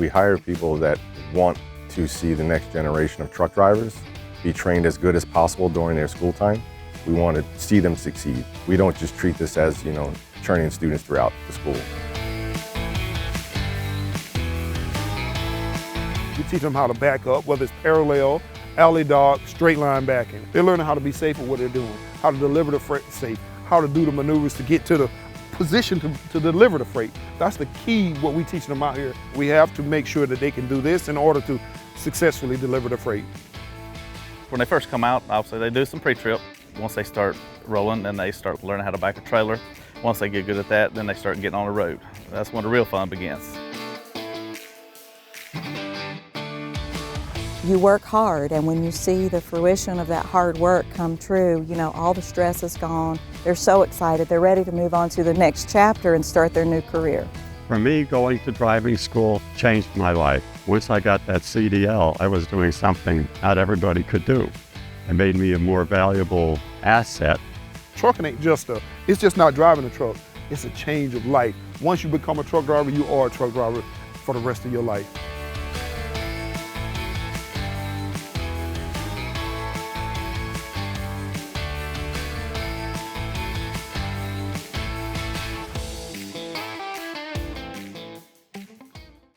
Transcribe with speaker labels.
Speaker 1: We hire people that want to see the next generation of truck drivers be trained as good as possible during their school time. We want to see them succeed. We don't just treat this as, churning students throughout the school.
Speaker 2: We teach them how to back up, whether it's parallel, alley dog, straight line backing. They're learning how to be safe with what they're doing, how to deliver the freight safe, how to do the maneuvers to get to the position to deliver the freight. That's the key, what we teach them out here. We have to make sure that they can do this in order to successfully deliver the freight.
Speaker 3: When they first come out, obviously they do some pre-trip. Once they start rolling, then they start learning how to back a trailer. Once they get good at that, then they start getting on the road. That's when the real fun begins.
Speaker 4: You work hard, and when you see the fruition of that hard work come true, all the stress is gone. They're so excited. They're ready to move on to the next chapter and start their new career.
Speaker 5: For me, going to driving school changed my life. Once I got that CDL, I was doing something not everybody could do. It made me a more valuable asset.
Speaker 2: Trucking ain't it's just not driving a truck. It's a change of life. Once you become a truck driver, you are a truck driver for the rest of your life.